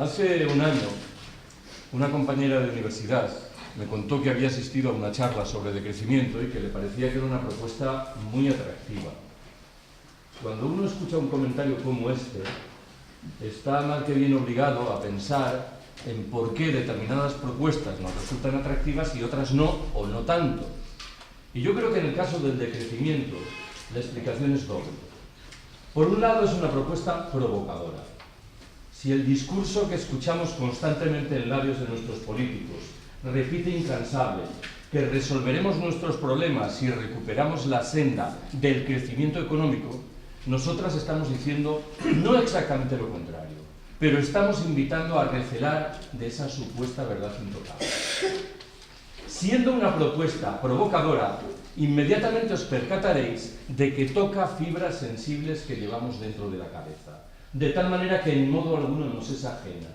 Hace un año, una compañera de universidad me contó que había asistido a una charla sobre decrecimiento y que le parecía que era una propuesta muy atractiva. Cuando uno escucha un comentario como este, está mal que bien obligado a pensar en por qué determinadas propuestas nos resultan atractivas y otras no, o no tanto. Y yo creo que en el caso del decrecimiento, la explicación es doble. Por un lado, es una propuesta provocadora. Si el discurso que escuchamos constantemente en labios de nuestros políticos repite incansable que resolveremos nuestros problemas si recuperamos la senda del crecimiento económico, nosotras estamos diciendo no exactamente lo contrario, pero estamos invitando a recelar de esa supuesta verdad intocable. Siendo una propuesta provocadora, inmediatamente os percataréis de que toca fibras sensibles que llevamos dentro de la cabeza, de tal manera que en modo alguno nos es ajena.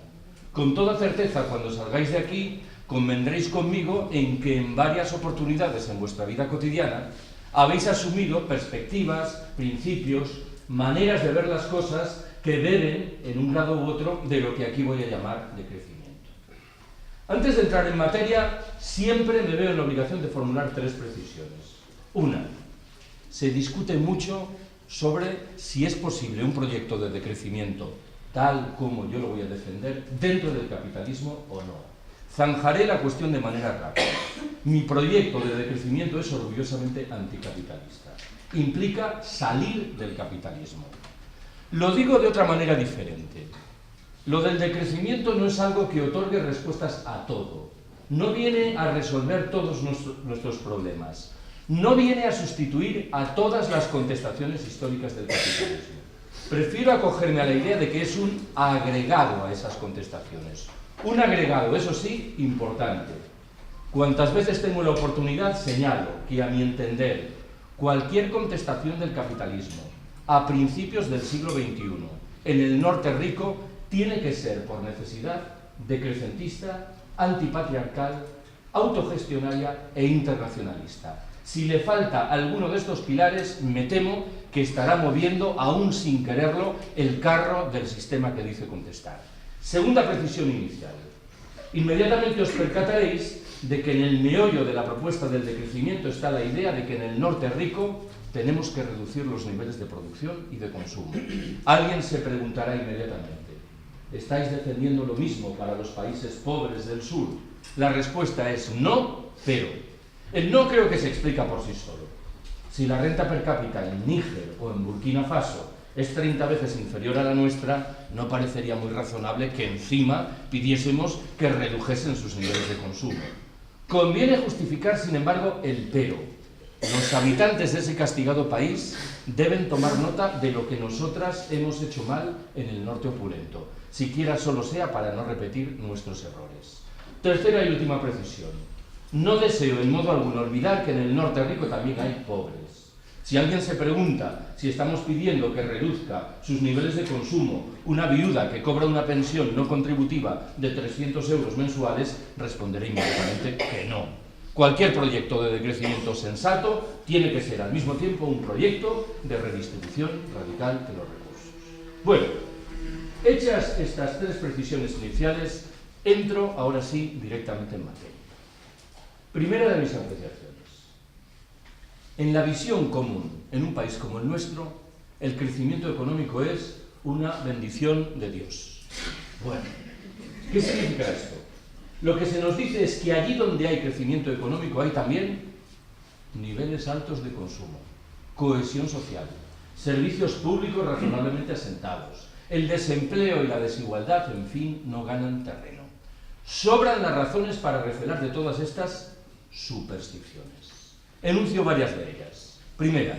Con toda certeza, cuando salgáis de aquí, convendréis conmigo en que en varias oportunidades en vuestra vida cotidiana habéis asumido perspectivas, principios, maneras de ver las cosas que beben, en un grado u otro, de lo que aquí voy a llamar de crecimiento. Antes de entrar en materia, siempre me veo en la obligación de formular tres precisiones. Una, se discute mucho sobre si es posible un proyecto de decrecimiento, tal como yo lo voy a defender, dentro del capitalismo o no. Zanjaré la cuestión de manera rápida. Mi proyecto de decrecimiento es orgullosamente anticapitalista. Implica salir del capitalismo. Lo digo de otra manera diferente. Lo del decrecimiento no es algo que otorgue respuestas a todo. No viene a resolver todos nuestros problemas. No viene a sustituir a todas las contestaciones históricas del capitalismo. Prefiero acogerme a la idea de que es un agregado a esas contestaciones. Un agregado, eso sí, importante. Cuantas veces tengo la oportunidad, señalo que, a mi entender, cualquier contestación del capitalismo a principios del siglo XXI en el norte rico tiene que ser, por necesidad, decrecentista, antipatriarcal, autogestionaria e internacionalista. Si le falta alguno de estos pilares, me temo que estará moviendo, aún sin quererlo, el carro del sistema que dice contestar. Segunda precisión inicial. Inmediatamente os percataréis de que en el meollo de la propuesta del decrecimiento está la idea de que en el norte rico tenemos que reducir los niveles de producción y de consumo. Alguien se preguntará inmediatamente, ¿estáis defendiendo lo mismo para los países pobres del sur? La respuesta es no, pero. El no creo que se explica por sí solo. Si la renta per cápita en Níger o en Burkina Faso es 30 veces inferior a la nuestra, no parecería muy razonable que encima pidiésemos que redujesen sus niveles de consumo. Conviene justificar, sin embargo, el pero. Los habitantes de ese castigado país deben tomar nota de lo que nosotras hemos hecho mal en el norte opulento, siquiera solo sea para no repetir nuestros errores. Tercera y última precisión. No deseo en modo alguno olvidar que en el norte rico también hay pobres. Si alguien se pregunta si estamos pidiendo que reduzca sus niveles de consumo una viuda que cobra una pensión no contributiva de 300 euros mensuales, responderé inmediatamente que no. Cualquier proyecto de decrecimiento sensato tiene que ser al mismo tiempo un proyecto de redistribución radical de los recursos. Bueno, hechas estas tres precisiones iniciales, entro ahora sí directamente en materia. Primera de mis apreciaciones. En la visión común, en un país como el nuestro, el crecimiento económico es una bendición de Dios. Bueno, ¿qué significa esto? Lo que se nos dice es que allí donde hay crecimiento económico hay también niveles altos de consumo, cohesión social, servicios públicos razonablemente asentados, el desempleo y la desigualdad, en fin, no ganan terreno. Sobran las razones para recelar de todas estas supersticiones. Enuncio varias de ellas. Primera,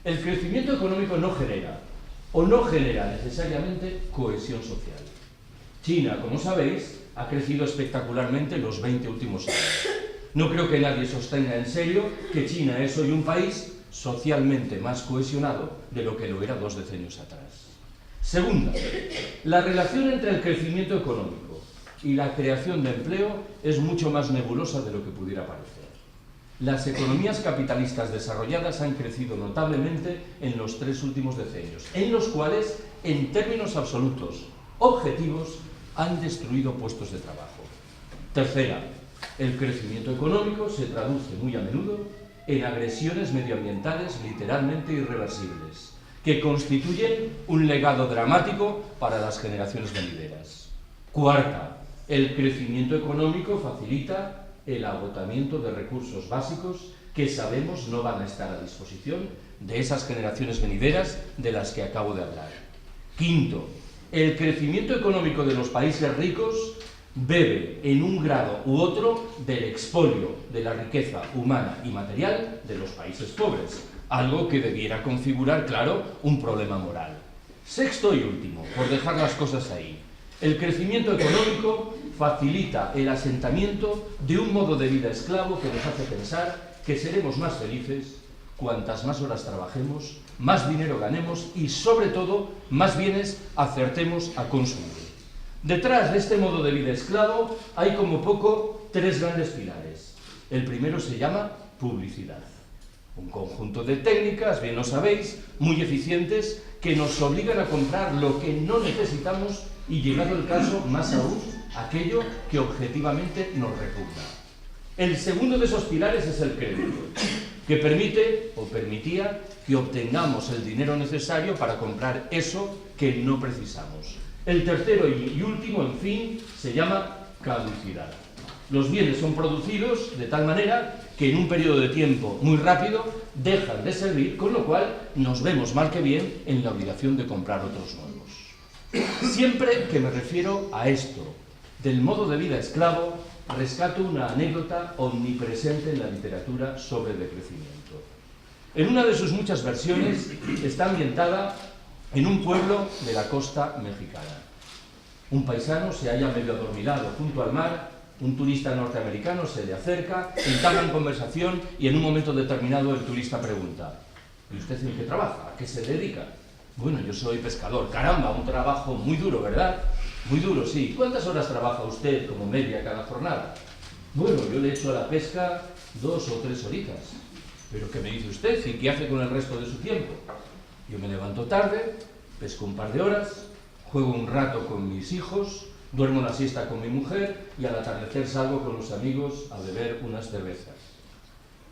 el crecimiento económico no genera necesariamente cohesión social. China, como sabéis, ha crecido espectacularmente los 20 últimos años. No creo que nadie sostenga en serio que China es hoy un país socialmente más cohesionado de lo que lo era 2 decenios atrás. Segunda, la relación entre el crecimiento económico y la creación de empleo es mucho más nebulosa de lo que pudiera parecer. Las economías capitalistas desarrolladas han crecido notablemente en los 3 últimos decenios, en los cuales, en términos absolutos, objetivos, han destruido puestos de trabajo. Tercera, el crecimiento económico se traduce muy a menudo en agresiones medioambientales literalmente irreversibles, que constituyen un legado dramático para las generaciones venideras. Cuarta, el crecimiento económico facilita el agotamiento de recursos básicos que sabemos no van a estar a disposición de esas generaciones venideras de las que acabo de hablar. Quinto, el crecimiento económico de los países ricos bebe en un grado u otro del expolio de la riqueza humana y material de los países pobres, algo que debiera configurar, claro, un problema moral. Sexto y último, por dejar las cosas ahí, el crecimiento económico facilita el asentamiento de un modo de vida esclavo que nos hace pensar que seremos más felices cuantas más horas trabajemos, más dinero ganemos y, sobre todo, más bienes acertemos a consumir. Detrás de este modo de vida esclavo hay como poco tres grandes pilares. El primero se llama publicidad. Un conjunto de técnicas, bien lo sabéis, muy eficientes, que nos obligan a comprar lo que no necesitamos y, llegado el caso, más aún, aquello que objetivamente nos repugna. El segundo de esos pilares es el crédito, que permite o permitía que obtengamos el dinero necesario para comprar eso que no precisamos. El tercero y último, en fin, se llama caducidad. Los bienes son producidos de tal manera que en un periodo de tiempo muy rápido dejan de servir, con lo cual nos vemos mal que bien en la obligación de comprar otros nuevos. Siempre que me refiero a esto, del modo de vida esclavo, rescato una anécdota omnipresente en la literatura sobre el decrecimiento. En una de sus muchas versiones está ambientada en un pueblo de la costa mexicana. Un paisano se halla medio adormilado junto al mar, un turista norteamericano se le acerca, entablan conversación y en un momento determinado el turista pregunta: ¿y usted en qué trabaja? ¿A qué se dedica? Bueno, yo soy pescador. Caramba, un trabajo muy duro, ¿verdad? Muy duro, sí. ¿Cuántas horas trabaja usted como media cada jornada? Bueno, yo le echo a la pesca 2 o 3 horitas. ¿Pero qué me dice usted y qué hace con el resto de su tiempo? Yo me levanto tarde, pesco un par de horas, juego un rato con mis hijos, duermo la siesta con mi mujer y al atardecer salgo con los amigos a beber unas cervezas.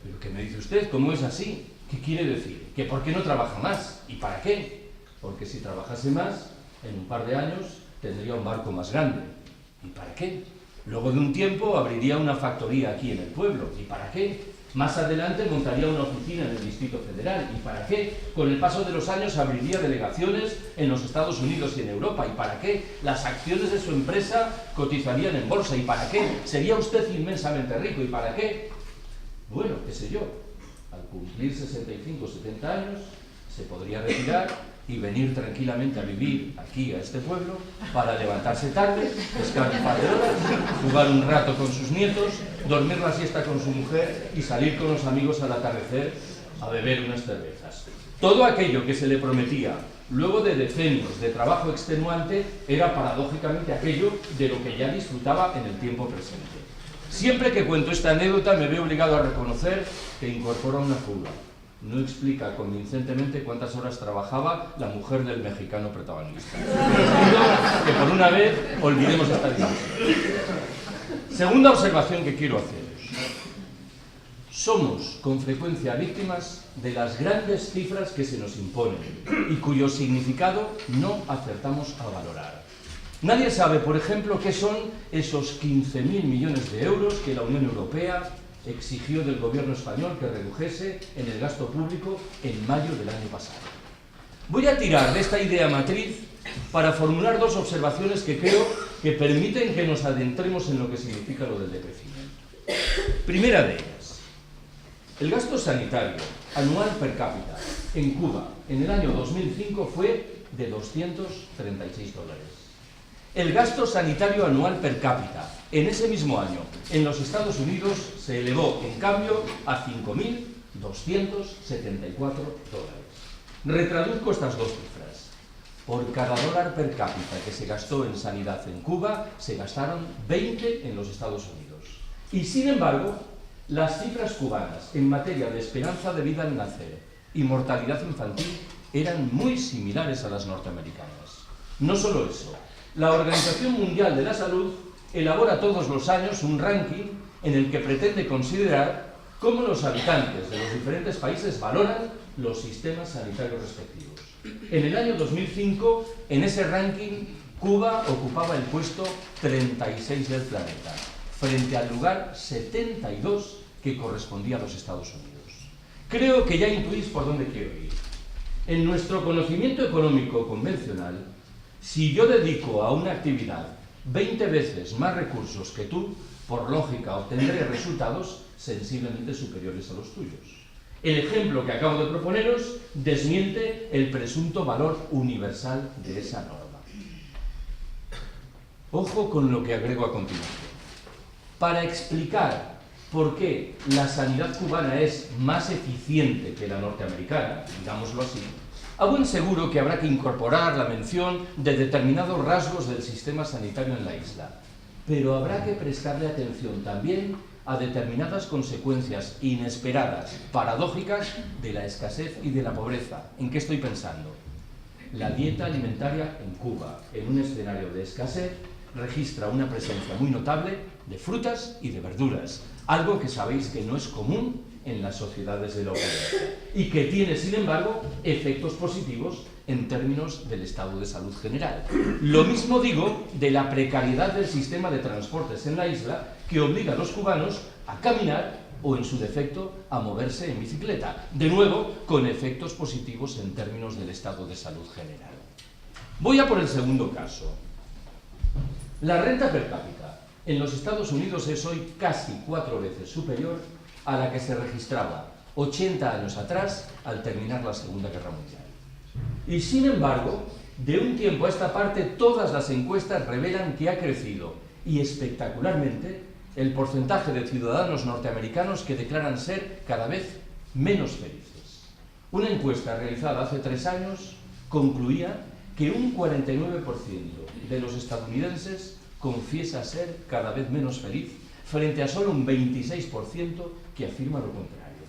¿Pero qué me dice usted? ¿Cómo es así? ¿Qué quiere decir? ¿Que por qué no trabaja más? ¿Y para qué? Porque si trabajase más, en un par de años tendría un barco más grande. ¿Y para qué? Luego de un tiempo abriría una factoría aquí en el pueblo. ¿Y para qué? Más adelante montaría una oficina en el Distrito Federal. ¿Y para qué? Con el paso de los años abriría delegaciones en los Estados Unidos y en Europa. ¿Y para qué? Las acciones de su empresa cotizarían en bolsa. ¿Y para qué? Sería usted inmensamente rico. ¿Y para qué? Bueno, qué sé yo. Al cumplir 65 o 70 años se podría retirar y venir tranquilamente a vivir aquí, a este pueblo, para levantarse tarde, pescar un par de horas, jugar un rato con sus nietos, dormir la siesta con su mujer y salir con los amigos al atardecer a beber unas cervezas. Todo aquello que se le prometía luego de decenios de trabajo extenuante era paradójicamente aquello de lo que ya disfrutaba en el tiempo presente. Siempre que cuento esta anécdota me veo obligado a reconocer que incorpora una fuga. No explica convincentemente cuántas horas trabajaba la mujer del mexicano protagonista. Pido que por una vez olvidemos esta discusión. Segunda observación que quiero haceros. Somos con frecuencia víctimas de las grandes cifras que se nos imponen y cuyo significado no acertamos a valorar. Nadie sabe, por ejemplo, qué son esos 15.000 millones de euros que la Unión Europea exigió del gobierno español que redujese en el gasto público en mayo del año pasado. Voy a tirar de esta idea matriz para formular dos observaciones que creo que permiten que nos adentremos en lo que significa lo del decrecimiento. Primera de ellas, el gasto sanitario anual per cápita en Cuba en el año 2005 fue de $236. El gasto sanitario anual per cápita en ese mismo año en los Estados Unidos se elevó, en cambio, a $5.274. Retraduzco estas dos cifras. Por cada dólar per cápita que se gastó en sanidad en Cuba, se gastaron 20 en los Estados Unidos. Y, sin embargo, las cifras cubanas en materia de esperanza de vida al nacer y mortalidad infantil eran muy similares a las norteamericanas. No solo eso, La Organización Mundial de la Salud elabora todos los años un ranking en el que pretende considerar cómo los habitantes de los diferentes países valoran los sistemas sanitarios respectivos. En el año 2005, en ese ranking, Cuba ocupaba el puesto 36 del planeta, frente al lugar 72 que correspondía a los Estados Unidos. Creo que ya intuís por dónde quiero ir. En nuestro conocimiento económico convencional, si yo dedico a una actividad 20 veces más recursos que tú, por lógica obtendré resultados sensiblemente superiores a los tuyos. El ejemplo que acabo de proponeros desmiente el presunto valor universal de esa norma. Ojo con lo que agrego a continuación. Para explicar por qué la sanidad cubana es más eficiente que la norteamericana, digámoslo así, a buen seguro que habrá que incorporar la mención de determinados rasgos del sistema sanitario en la isla, pero habrá que prestarle atención también a determinadas consecuencias inesperadas, paradójicas, de la escasez y de la pobreza. ¿En qué estoy pensando? La dieta alimentaria en Cuba, en un escenario de escasez, registra una presencia muy notable de frutas y de verduras, algo que sabéis que no es común en las sociedades de la opulencia y que tiene, sin embargo, efectos positivos en términos del estado de salud general. Lo mismo digo de la precariedad del sistema de transportes en la isla, que obliga a los cubanos a caminar o, en su defecto, a moverse en bicicleta, de nuevo con efectos positivos en términos del estado de salud general. Voy a por el segundo caso. La renta per cápita en los Estados Unidos es hoy casi 4 veces superior a la que se registraba 80 años atrás al terminar la Segunda Guerra Mundial. Y sin embargo, de un tiempo a esta parte, todas las encuestas revelan que ha crecido, y espectacularmente, el porcentaje de ciudadanos norteamericanos que declaran ser cada vez menos felices. Una encuesta realizada hace 3 años concluía que un 49% de los estadounidenses confiesa ser cada vez menos feliz, frente a solo un 26% que afirma lo contrario.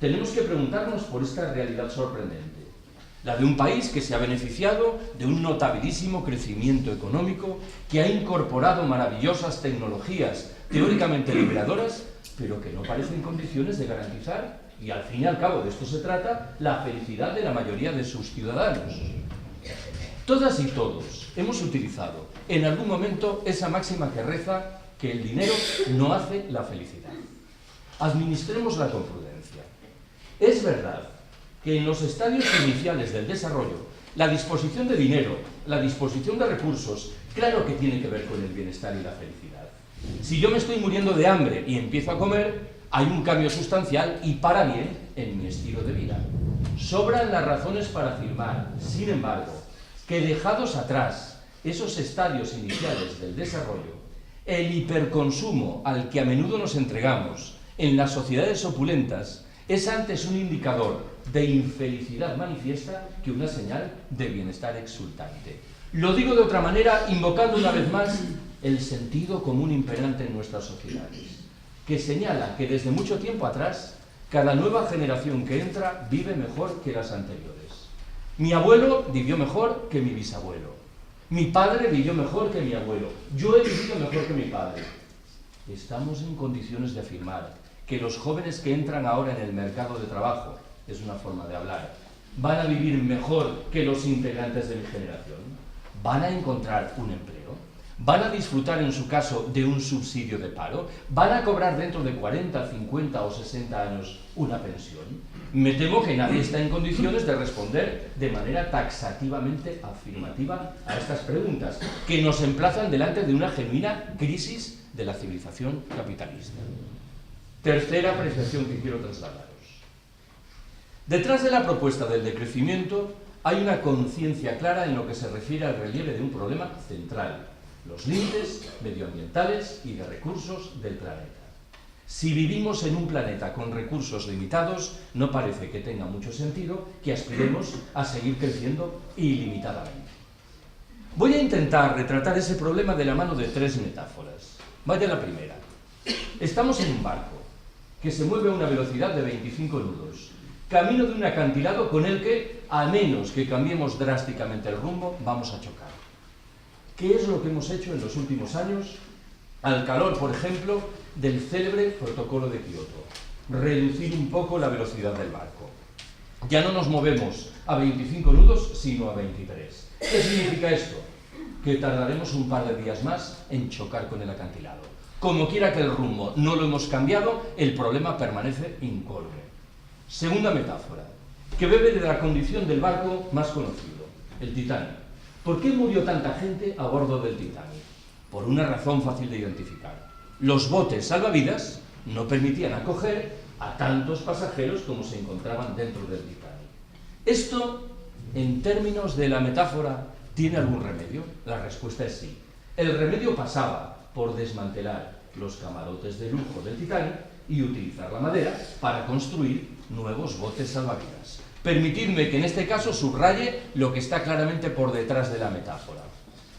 Tenemos que preguntarnos por esta realidad sorprendente, la de un país que se ha beneficiado de un notabilísimo crecimiento económico, que ha incorporado maravillosas tecnologías teóricamente liberadoras, pero que no parece en condiciones de garantizar, y al fin y al cabo de esto se trata, la felicidad de la mayoría de sus ciudadanos. Todas y todos hemos utilizado en algún momento esa máxima que reza que el dinero no hace la felicidad. Administrémosla con prudencia. Es verdad que en los estadios iniciales del desarrollo, la disposición de dinero, la disposición de recursos, claro que tiene que ver con el bienestar y la felicidad. Si yo me estoy muriendo de hambre y empiezo a comer, hay un cambio sustancial y para bien en mi estilo de vida. Sobran las razones para afirmar, sin embargo, que dejados atrás esos estadios iniciales del desarrollo, el hiperconsumo al que a menudo nos entregamos en las sociedades opulentas es antes un indicador de infelicidad manifiesta que una señal de bienestar exultante. Lo digo de otra manera, invocando una vez más el sentido común imperante en nuestras sociedades, que señala que desde mucho tiempo atrás, cada nueva generación que entra vive mejor que las anteriores. Mi abuelo vivió mejor que mi bisabuelo. Mi padre vivió mejor que mi abuelo. Yo he vivido mejor que mi padre. Estamos en condiciones de afirmar que los jóvenes que entran ahora en el mercado de trabajo, es una forma de hablar, van a vivir mejor que los integrantes de mi generación. Van a encontrar un empleo. Van a disfrutar, en su caso, de un subsidio de paro. Van a cobrar dentro de 40, 50 o 60 años una pensión. Me temo que nadie está en condiciones de responder de manera taxativamente afirmativa a estas preguntas, que nos emplazan delante de una genuina crisis de la civilización capitalista. Tercera apreciación que quiero trasladaros. Detrás de la propuesta del decrecimiento hay una conciencia clara en lo que se refiere al relieve de un problema central: los límites medioambientales y de recursos del planeta. Si vivimos en un planeta con recursos limitados, no parece que tenga mucho sentido que aspiremos a seguir creciendo ilimitadamente. Voy a intentar retratar ese problema de la mano de 3 metáforas. Vaya la primera. Estamos en un barco que se mueve a una velocidad de 25 nudos, camino de un acantilado con el que, a menos que cambiemos drásticamente el rumbo, vamos a chocar. ¿Qué es lo que hemos hecho en los últimos años al calor, por ejemplo, del célebre protocolo de Kioto? Reducir un poco la velocidad del barco. Ya no nos movemos a 25 nudos, sino a 23. ¿Qué significa esto? Que tardaremos un par de días más en chocar con el acantilado. Como quiera que el rumbo no lo hemos cambiado, el problema permanece incólume. Segunda metáfora, que bebe de la condición del barco más conocido, el Titanic. ¿Por qué murió tanta gente a bordo del Titanic? Por una razón fácil de identificar. Los botes salvavidas no permitían acoger a tantos pasajeros como se encontraban dentro del Titanic. Esto, en términos de la metáfora, ¿tiene algún remedio? La respuesta es sí. El remedio pasaba por desmantelar los camarotes de lujo del Titanic y utilizar la madera para construir nuevos botes salvavidas. Permitidme que en este caso subraye lo que está claramente por detrás de la metáfora.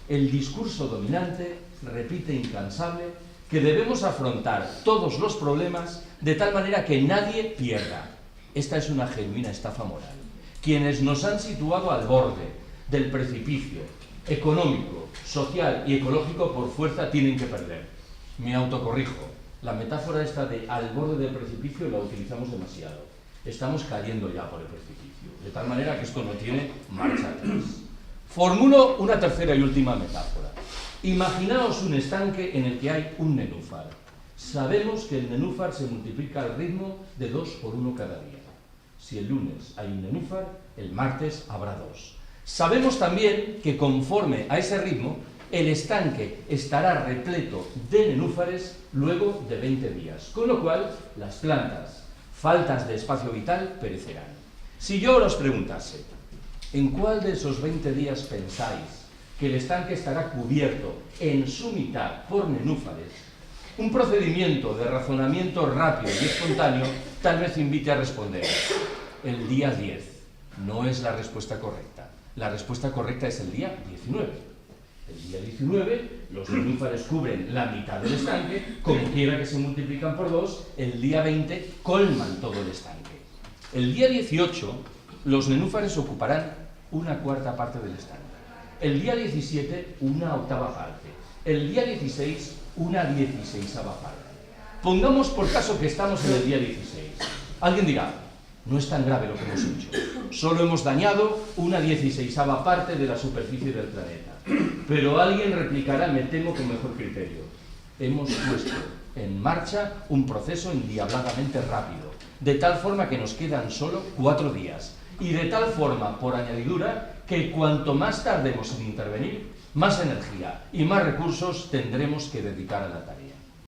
El discurso dominante repite incansable que debemos afrontar todos los problemas de tal manera que nadie pierda. Esta es una genuina estafa moral. Quienes nos han situado al borde del precipicio económico, social y ecológico por fuerza tienen que perder. Me autocorrijo. La metáfora esta de al borde del precipicio la utilizamos demasiado. Estamos cayendo ya por el precipicio, de tal manera que esto no tiene marcha atrás. Formulo una tercera y última metáfora. Imaginaos un estanque en el que hay un nenúfar. Sabemos que el nenúfar se multiplica al ritmo de 2 por 1 cada día. Si el lunes hay un nenúfar, el martes habrá 2. Sabemos también que conforme a ese ritmo, el estanque estará repleto de nenúfares luego de 20 días, con lo cual las plantas, faltas de espacio vital, perecerán. Si yo os preguntase, ¿en cuál de esos 20 días pensáis que el estanque estará cubierto en su mitad por nenúfares? Un procedimiento de razonamiento rápido y espontáneo tal vez invite a responder: el día 10. No es la respuesta correcta. La respuesta correcta es el día 19. El día 19 los nenúfares cubren la mitad del estanque, como quiera que se multiplican por 2, el día 20 colman todo el estanque. El día 18 los nenúfares ocuparán 1/4 parte del estanque. El día 17 1/8 parte. El día 16 1/16 parte. Pongamos por caso que estamos en el día 16. Alguien dirá: no es tan grave lo que hemos hecho. Solo hemos dañado 1/16 parte de la superficie del planeta. Pero alguien replicará, me temo, con mejor criterio: hemos puesto en marcha un proceso endiabladamente rápido, de tal forma que nos quedan solo 4 días, y de tal forma, por añadidura, que cuanto más tardemos en intervenir, más energía y más recursos tendremos que dedicar a la tarea.